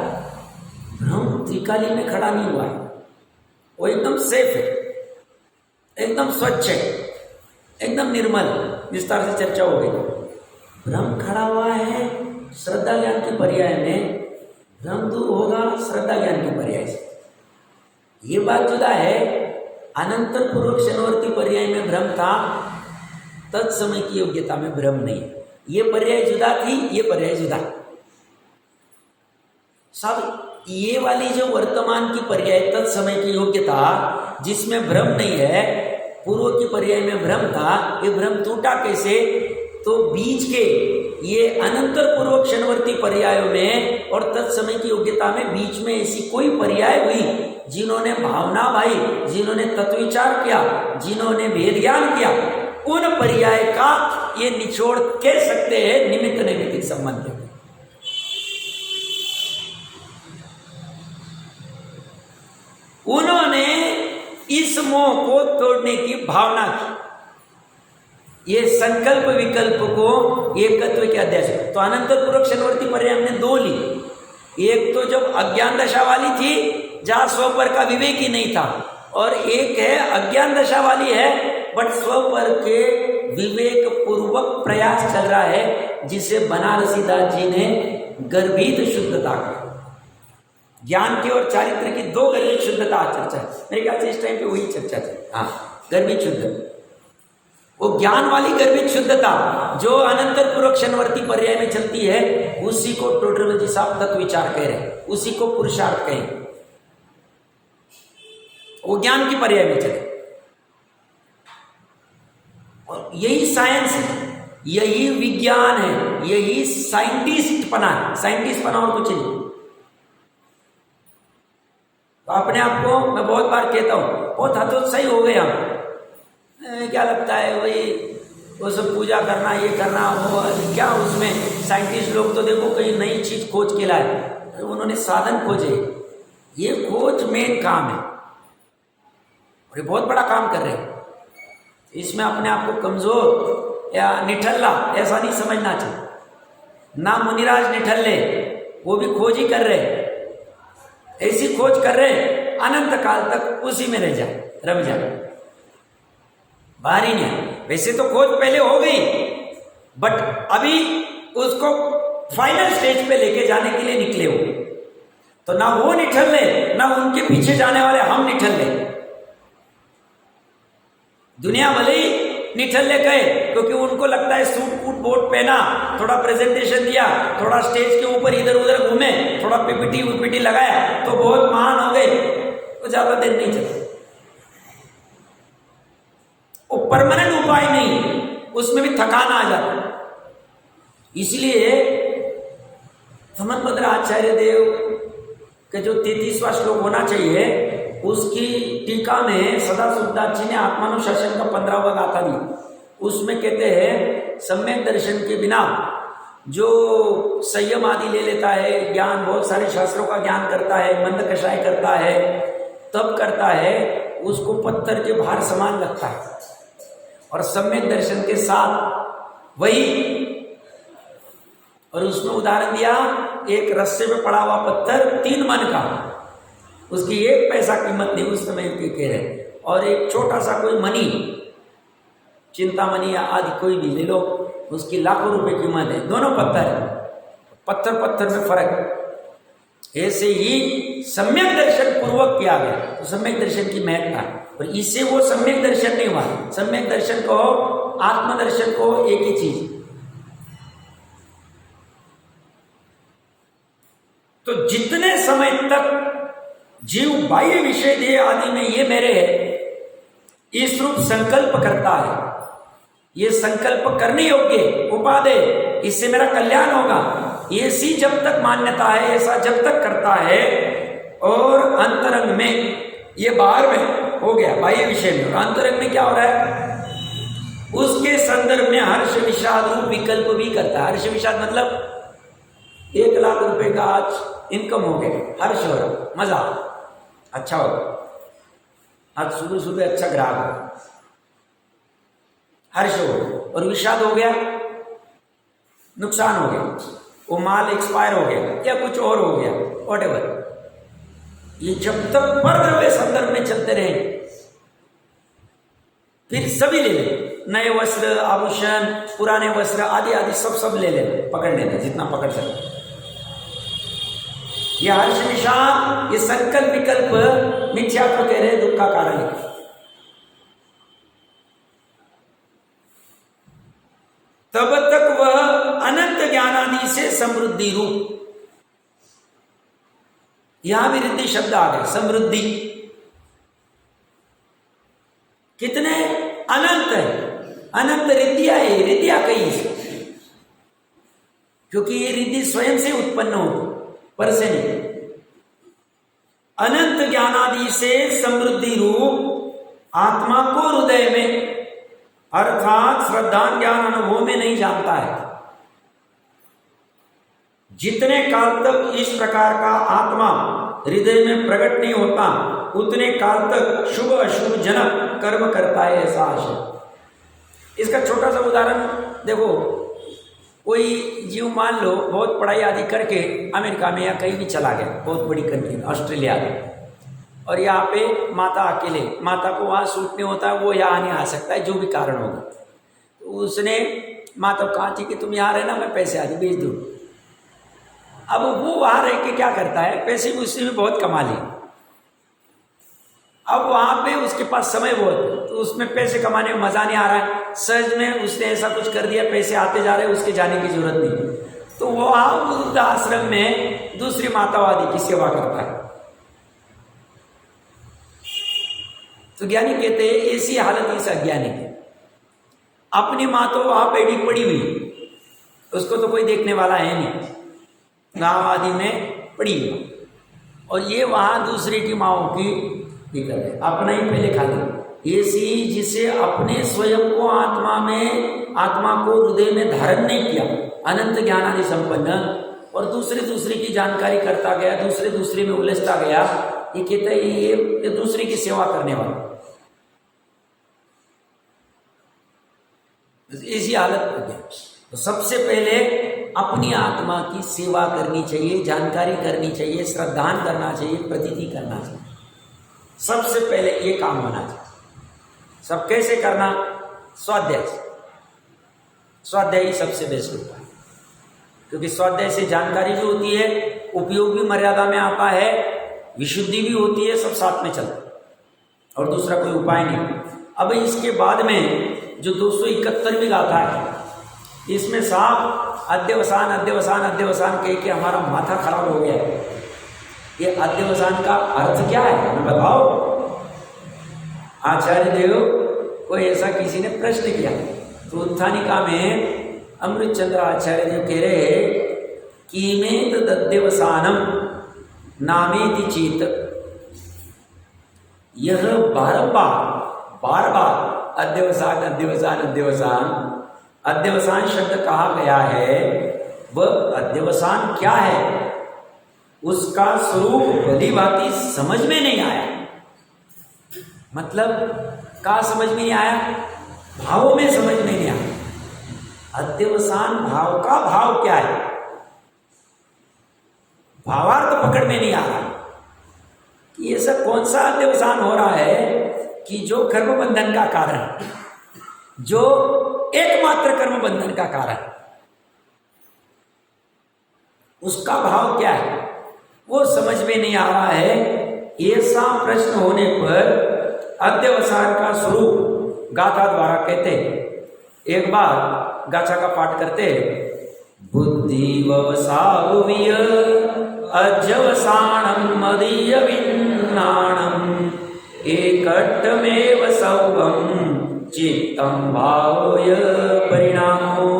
भ्रम त्रिकाली में खड़ा नहीं हुआ है, वो एकदम सेफ है, एकदम स्वच्छ है, एकदम निर्मल। विस्तार से चर्चा हो गई। भ्रम खड़ा हुआ है श्रद्धा ज्ञान के पर्याय में। भ्रम दूर होगा श्रद्धा ज्ञान के पर्याय से। ये बात जुदा है। अनंतर पूर्वक क्षणवर्ती पर्याय में भ्रम था, तत्समय की योग्यता में भ्रम नहीं। ये पर्याय जुदा थी, ये पर्याय जुदा। सब ये वाली जो वर्तमान की पर्याय तत्समय की योग्यता जिसमें भ्रम नहीं है, पूर्व की पर्याय में भ्रम था, ये भ्रम टूटा कैसे? तो बीच के ये अनंतर पूर्वक क्षणवर्ती पर्यायों में और तत्समय की योग्यता में बीच में ऐसी कोई पर्याय हुई जिन्होंने भावना भाई, जिन्होंने तत्व विचार किया, जिन्होंने भेद ज्ञान किया, उन पर्याय का ये निचोड़ कह सकते हैं निमित्त नैमित्तिक संबंध। उन्होंने इस मोह को तोड़ने की भावना की। ये संकल्प विकल्प को एकत्व के अध्यास। तो अनंतर पूर्वक क्षणवर्ती पर्याय हमने दो ली। एक तो जब अज्ञान दशा वाली थी जहां स्वपर का विवेक ही नहीं था, और एक है अज्ञान दशा वाली है बट स्वपर के विवेक पूर्वक प्रयास चल रहा है, जिसे बनारसीदास जी ने गर्भित शुद्धता का, ज्ञान की और चारित्र की दो गर्भित शुद्धता चर्चा। मेरे ख्याल से इस टाइम पे वही चर्चा थी। हाँ, गर्भित शुद्धता, वो ज्ञान वाली गर्भित शुद्धता जो अनंतर पूर्वक क्षणवर्ती पर्याय में चलती है, उसी को टोडरमल जी साहब तत्व विचार कह रहे हैं, उसी को पुरुषार्थ कहें। वो ज्ञान की पर्याय में चले, और यही साइंस है, यही विज्ञान है, यही साइंटिस्ट पना है। साइंटिस्ट पना और कुछ नहीं। तो अपने आप को मैं बहुत बार कहता हूं, बहुत हतोत्साही हो गए हम। क्या लगता है वही वो सब पूजा करना, ये करना, वो क्या उसमें साइंटिस्ट लोग तो देखो कहीं नई चीज खोज के लाए, उन्होंने साधन खोजे। ये खोज मेन काम है और ये बहुत बड़ा काम कर रहे हैं। इसमें अपने आप को कमजोर या निठल्ला ऐसा नहीं समझना चाहिए। ना मुनिराज निठल्ले, वो भी खोज ही कर रहे, ऐसी खोज कर रहे अनंत काल तक उसी में रह जाए, रम जाए, बाहर ही नहीं। वैसे तो खोज पहले हो गई, बट अभी उसको फाइनल स्टेज पे लेके जाने के लिए निकले हो। तो ना वो निठल ले, ना उनके पीछे जाने वाले हम निठल ले। दुनिया भले ही निठल्ले गए, क्योंकि उनको लगता है सूट कूट बोट पहना, थोड़ा प्रेजेंटेशन दिया, थोड़ा स्टेज के ऊपर इधर उधर घूमे, थोड़ा पीपीटी उपीटी लगाया तो बहुत महान हो गए। तो ज्यादा देर नहीं चलता। वो परमानेंट उपाय नहीं, उसमें भी थकान आ जाता। इसलिए समनभद्र आचार्य देव के जो 33वां श्लोक होना चाहिए, उसकी टीका में सदाशिवदास जी ने आत्मानुशासन का 15वां गाथा दी। उसमें कहते हैं सम्यक दर्शन के बिना जो संयम आदि ले लेता है, ज्ञान बहुत सारे शास्त्रों का ज्ञान करता है, मंद कषाय करता है, तब करता है, उसको पत्थर के भार समान लगता है। और सम्यक दर्शन के साथ वही, और उसमें उदाहरण दिया, एक रस्से में पड़ा हुआ पत्थर 3 मन का, उसकी 1 पैसा कीमत नहीं उस समय के कह रहे, और एक छोटा सा कोई मनी, चिंतामणि या आदि कोई भी ले लो, उसकी लाखों रुपए कीमत है। दोनों पत्थर है, पत्थर पत्थर में फर्क। ऐसे ही सम्यक दर्शन पूर्वक किया गया तो सम्यक दर्शन की महत्ता, और इससे वो सम्यक दर्शन नहीं हुआ। सम्यक दर्शन को, आत्मदर्शन को एक ही चीज। तो जितने समय तक जीव बाह्य विषय देह आदि में ये मेरे है, इस रूप संकल्प करता है, ये संकल्प करने योग्य उपादेय, इससे मेरा कल्याण होगा, ऐसी जब तक मान्यता है, ऐसा जब तक करता है, और अंतरंग में, ये बाहर में हो गया बाह्य विषय में, और अंतरंग में क्या हो रहा है, उसके संदर्भ में हर्ष विषाद रूप विकल्प भी करता है। हर्ष विषाद मतलब 1 लाख रुपए का आज इनकम हो गया, हर्ष हो रहा, मजा, अच्छा हो, आज सुबह सुबह अच्छा ग्राहक हो, हर्ष हो। और विषाद हो गया, नुकसान हो गया, वो माल एक्सपायर हो गया या कुछ और हो गया, व्हाटएवर। ये जब तक परद्रव्य संदर्भ में चलते रहे, फिर सभी ले ले, नए वस्त्र, आभूषण, पुराने वस्त्र आदि आदि सब ले ले, पकड़ लेते जितना पकड़ सके। ये हर्ष विषाद, ये संकल्प विकल्प मिथ्यात्व कह रहे दुख का कारण है। तब तक वह अनंत ज्ञानादि से समृद्धि रूप, यहां भी रिद्धि शब्द आ गया, समृद्धि कितने अनंत है, अनंत रिद्धिया है, रिद्धिया कई है, क्योंकि ये रिद्धि स्वयं से उत्पन्न होती, पर से नहीं। अनंत ज्ञानादि से समृद्धि रूप आत्मा को हृदय में अर्थात श्रद्धा ज्ञान अनुभव में नहीं जानता है। जितने काल तक इस प्रकार का आत्मा हृदय में प्रकट नहीं होता, उतने काल तक शुभ अशुभ जनक कर्म करता है, ऐसा आशय। इसका छोटा सा उदाहरण देखो, कोई जीव मान लो बहुत पढ़ाई आदि करके अमेरिका में या कहीं भी चला गया, बहुत बड़ी कंट्री ऑस्ट्रेलिया में, और यहाँ पे माता अकेले, माता को वहाँ सूट नहीं होता, वो यहाँ नहीं आ सकता है, जो भी कारण होगा। तो उसने माता को कहा थी कि तुम यहाँ रहना, मैं पैसे आदि भेज दूँ। अब वो वहाँ रह के क्या करता है, पैसे भी उससे भी बहुत कमा लिए। अब वहाँ पे उसके पास समय बहुत है, तो उसमें पैसे कमाने में मज़ा नहीं आ रहा है, सहज में उसने ऐसा कुछ कर दिया, पैसे आते जा रहे हैं, उसके जाने की जरूरत नहीं। तो वो वहाँ वृद्ध आश्रम में दूसरी मातावादी की सेवा करता है। तो ज्ञानी कहते हैं ऐसी हालत इस अज्ञानी की, अपनी माँ तो वहाँ बैठी पड़ी हुई, उसको तो कोई देखने वाला है नहीं, गाँव आदि में पड़ी हुई, और ये वहाँ दूसरे की माँओं की कर रहे, अपना ही पहले खा ले। ऐसी जिसे अपने स्वयं को आत्मा में, आत्मा को हृदय में धारण नहीं किया, अनंत ज्ञान आदि संपन्न, और दूसरे की जानकारी करता गया, दूसरे में उलझता गया, ये कहता है ये दूसरे की सेवा करने वाला, ऐसी हालत हो गई। तो सबसे पहले अपनी आत्मा की सेवा करनी चाहिए, जानकारी करनी चाहिए, श्रद्धान करना चाहिए, प्रतीति करना चाहिए। सबसे पहले ये काम होना चाहिए। सब कैसे करना? स्वाध्याय, स्वाध्याय ही सबसे बेस्ट उपाय, क्योंकि स्वाध्याय से जानकारी जो होती है, उपयोग भी मर्यादा में आता है, विशुद्धि भी होती है, सब साथ में चलता है, और दूसरा कोई उपाय नहीं। अब इसके बाद में जो 271 गाथा है, इसमें साफ अध्यवसान अध्यवसान अध्यवसान कह के हमारा माथा खराब हो गया है। ये अध्यवसान का अर्थ क्या है बताओ? आचार्य देव को ऐसा किसी ने प्रश्न किया, तो उत्थानिका में अमृत चंद्र आचार्य देव कह रहे कीमेत अध्यवसानम नामेति चेत, यह बार बार अध्यवसान अध्यवसान अध्यवसान अध्यवसान शब्द कहा गया है, वह अध्यवसान क्या है उसका स्वरूप भली भांति समझ में नहीं आया। मतलब का समझ में नहीं आया? भावों में समझ में नहीं आया। अध्यवसान भाव का भाव क्या है, भावार्थ पकड़ में नहीं आ रहा कि ऐसा कौन सा अध्यवसान हो रहा है कि जो कर्म बंधन का कारण, जो एकमात्र कर्म बंधन का कारण, उसका भाव क्या है वो समझ में नहीं आ रहा है। ऐसा प्रश्न होने पर अध्यवसान का स्वरूप गाथा द्वारा कहते हैं। एक बार गाथा का पाठ करते, बुद्धि ववसाविय अध्यवसानम मदीय विन्नाणम एकट्ठमेव सौभम चित्तम भावय परिणामो।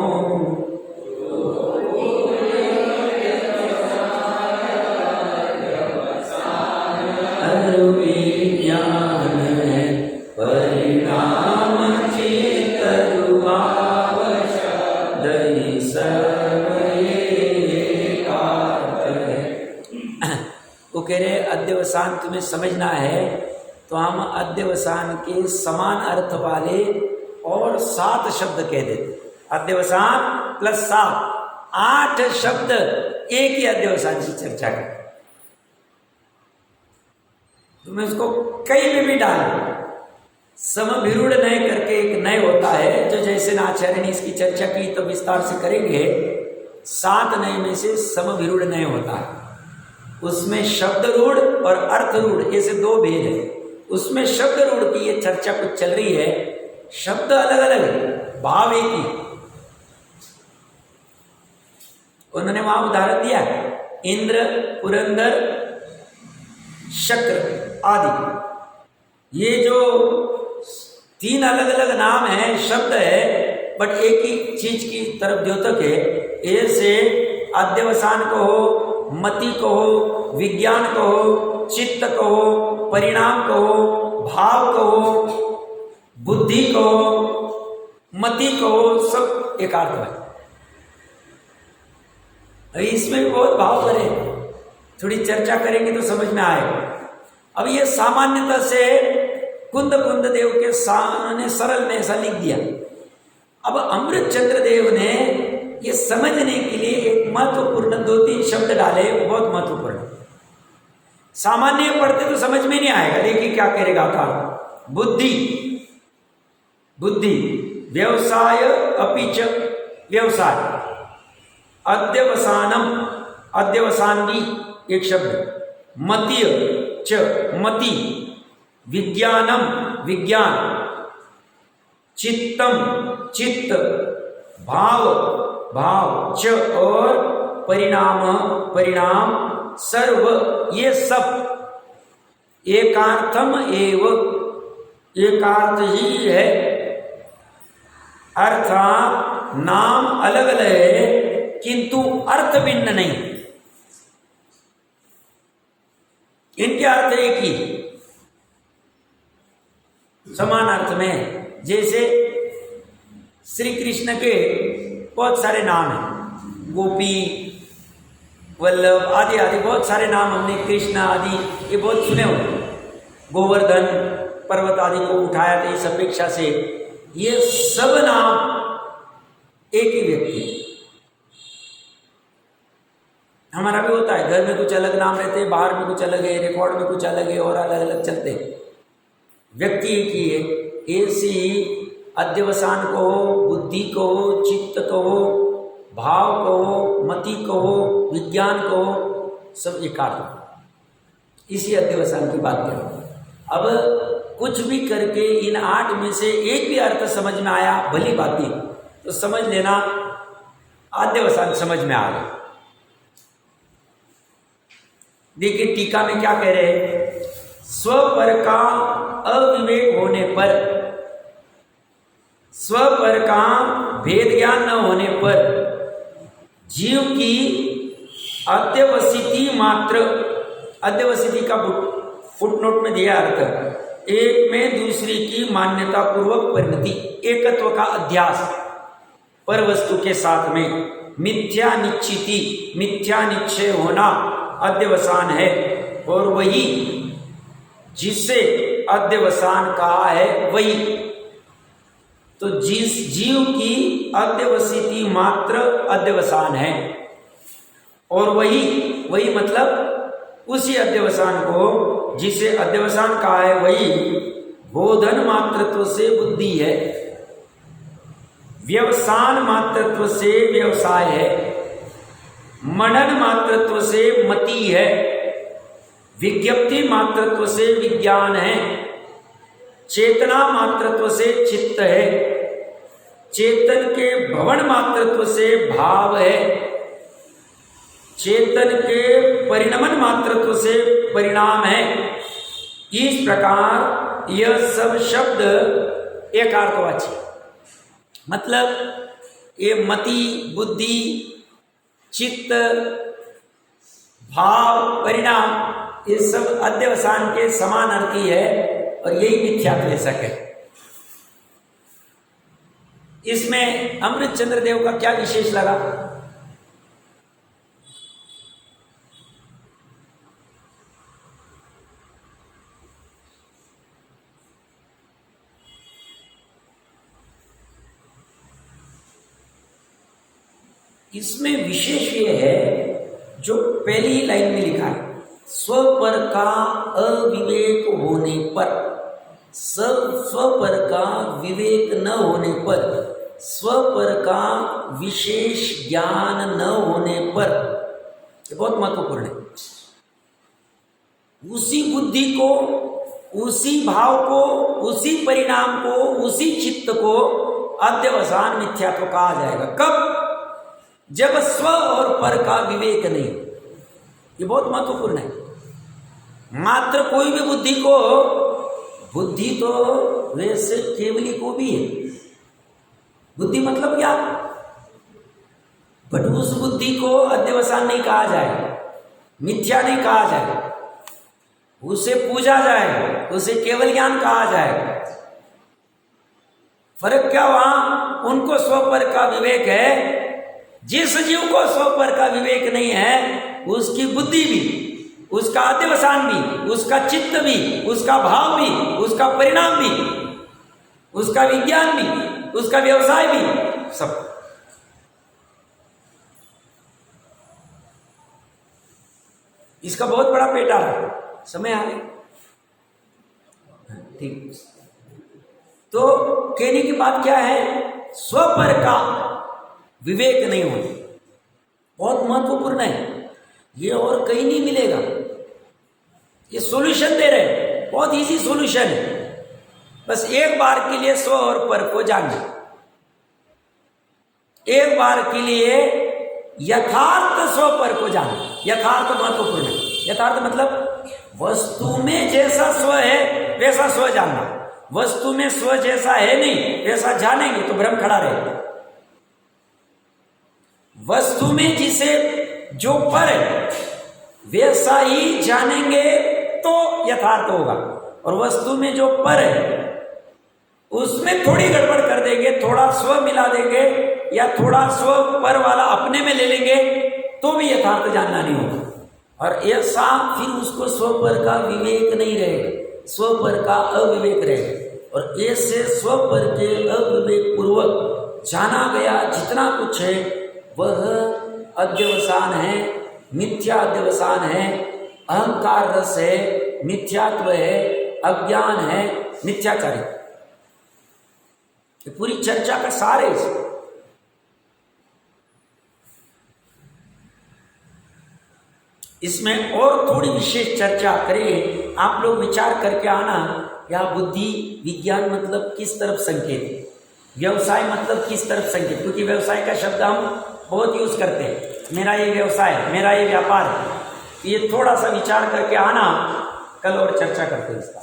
वो कह रहे अध्यवसान तुम्हें समझना है तो हम अध्यवसान के समान अर्थ वाले और 7 शब्द कह देते। अध्यवसान प्लस 7, 8 शब्द एक ही अध्यवसान की चर्चा कर। तुम्हें उसको कहीं में भी डाल, समभिरूढ़ नय करके एक नय होता है, जो जैसे आचार्य ने इसकी चर्चा की तो विस्तार से करेंगे। 7 नय में से समभिरूढ़ नय होता है। उसमें शब्द रूढ़ और अर्थ रूढ़ ऐसे दो भेद है। उसमें शब्द रूढ़ की ये चर्चा कुछ चल रही है, शब्द अलग अलग है, भाव एक ही। उन्होंने वहां उदाहरण दिया है, इंद्र, पुरंदर, शक्र आदि, ये जो 3 अलग अलग नाम है, शब्द है, बट एक ही चीज की तरफ द्योतक है। ऐसे अध्यवसान कहो, मति कहो, विज्ञान कहो, चित्त कहो, परिणाम कहो, भाव कहो, बुद्धि कहो, मति कहो, सब एक अर्थ है। इसमें भी बहुत भाव भरे, थोड़ी चर्चा करेंगे तो समझ में आएगा। अब ये सामान्यतः से कुंद देव के सामने सरल में ऐसा लिख दिया। अब अमृतचंद्र देव ने ये समझने के लिए एक महत्वपूर्ण 2-3 शब्द डाले, बहुत महत्वपूर्ण। सामान्य पढ़ते तो समझ में नहीं आएगा, देखिए क्या करेगा था। बुद्धि, व्यवसाय, अपिच व्यवसाय, अध्यवसानम, अध्यवसान भी एक शब्द, मतीय च मति, विज्ञानम विज्ञान, चित्तम चित्त, भाव च और परिणाम सर्व, ये सब एकार्थम एव, एकार्थ ही है। अर्थात नाम अलग अलग है किंतु अर्थ भिन्न नहीं, इनके अर्थ एक ही, समान अर्थ में। जैसे श्री कृष्ण के बहुत सारे नाम हैं, गोपी, वल्लभ आदि आदि बहुत सारे नाम हमने कृष्ण आदि ये बहुत सुने हो। गोवर्धन पर्वत आदि को उठाया था इस अपेक्षा से, ये सब नाम एक ही व्यक्ति। हमारा भी होता है, घर में कुछ अलग नाम रहते हैं, बाहर में कुछ अलग है, रिकॉर्ड में कुछ अलग है और अलग अलग चलते हैं, व्यक्ति एक ही है। ऐसी अध्यवसान कहो, बुद्धि कहो, चित्त कहो, भाव कहो, मति कहो, विज्ञान कहो, सब एकार्थ। इसी अध्यवसान की बात करें। अब कुछ भी करके इन 8 में से एक भी अर्थ समझ में आया, भली बात ही, तो समझ लेना अध्यवसान समझ में आ गया। देखिए टीका में क्या कह रहे हैं, स्वपर का अविवेक होने पर, स्वपर का भेद ज्ञान न होने पर जीव की अध्यवसिति मात्र, अध्यवसिति का फुटनोट में दिया अर्थ, एक में दूसरी की मान्यता पूर्वक परिणति, एकत्व का अध्यास पर वस्तु के साथ में मिथ्या निश्चिति, मिथ्या निश्चय होना अध्यवसान है। और वही जिससे अध्यवसान कहा है वही, तो जिस जीव की अध्यवसिति मात्र अध्यवसान है, और वही मतलब उसी अध्यवसान को जिसे अध्यवसान कहा है वही बोधन मात्रत्व से बुद्धि है, व्यवसान मात्रत्व से व्यवसाय है, मनन मात्रत्व से मति है, विज्ञप्ति मात्रत्व से विज्ञान है, चेतना मात्रत्व से चित्त है, चेतन के भवन मात्रत्व से भाव है, चेतन के परिणमन मात्रत्व से परिणाम है। इस प्रकार यह सब शब्द एकार्थवाची, मतलब ये मति, बुद्धि, चित्त, भाव, परिणाम, ये सब अध्यवसान के समान अर्थी है और यही मिथ्यात्वेशक है। इसमें अमृतचंद्र देव का क्या विशेष लगा? इसमें विशेष ये है जो पहली लाइन में लिखा है, स्वपर का अविवेक होने पर, स्वपर का विवेक न होने पर, स्वपर का विशेष ज्ञान न होने पर, ये बहुत महत्वपूर्ण है। उसी बुद्धि को, उसी भाव को, उसी परिणाम को, उसी चित्त को अध्यवसान मिथ्यात्व कहा जाएगा। कब? जब स्व और पर का विवेक नहीं। ये बहुत महत्वपूर्ण है। मात्र कोई भी बुद्धि को, बुद्धि तो वैसे केवली को भी है। बुद्धि मतलब क्या? बट उस बुद्धि को अध्यवसान नहीं कहा जाए, मिथ्या नहीं कहा जाए, उसे पूजा जाए, उसे केवल ज्ञान कहा जाए। फर्क क्या? वहां उनको स्वपर का विवेक है। जिस जीव को स्वपर का विवेक नहीं है, उसकी बुद्धि भी, उसका अध्यवसान भी, उसका चित्त भी, उसका भाव भी, उसका परिणाम भी, उसका विज्ञान भी, उसका व्यवसाय भी, सब। इसका बहुत बड़ा पेटा है। समय आ गया, ठीक। तो कहने की बात क्या है? स्वपर का विवेक नहीं हो, बहुत महत्वपूर्ण है ये, और कहीं नहीं मिलेगा। ये सॉल्यूशन दे रहे, बहुत इजी सॉल्यूशन है। बस एक बार के लिए स्व और पर को जानना, एक बार के लिए यथार्थ स्व पर को जानना। यथार्थ महत्वपूर्ण है। यथार्थ मतलब वस्तु में जैसा स्व है वैसा स्व जानना। वस्तु में स्व जैसा है नहीं वैसा जानेंगे तो भ्रम खड़ा रहेगा। वस्तु में जिसे जो पर है वैसा ही जानेंगे तो यथार्थ होगा, और वस्तु में जो पर है उसमें थोड़ी गड़बड़ कर देंगे, थोड़ा स्व मिला देंगे या थोड़ा स्व पर वाला अपने में ले लेंगे तो भी यथार्थ जानना नहीं होगा। और ऐसा फिर उसको स्व पर का विवेक नहीं रहेगा, स्व पर का अविवेक रहेगा। और ऐसे स्व पर के अविवेक पूर्वक जाना गया जितना कुछ है वह अध्यवसान है, मिथ्या अध्यवसान है, अहंकार रस है, मिथ्यात्व है, अज्ञान है, मिथ्याचारी। ये पूरी चर्चा का सार है इसमें। इसमें और थोड़ी विशेष चर्चा करें, आप लोग विचार करके आना। यह बुद्धि विज्ञान मतलब किस तरफ संकेत, व्यवसाय मतलब किस तरफ संकेत, क्योंकि व्यवसाय का शब्द हम बहुत यूज करते हैं। मेरा ये व्यवसाय है, मेरा ये व्यापार है। ये थोड़ा सा विचार करके आना, कल और चर्चा करते हैं इसका।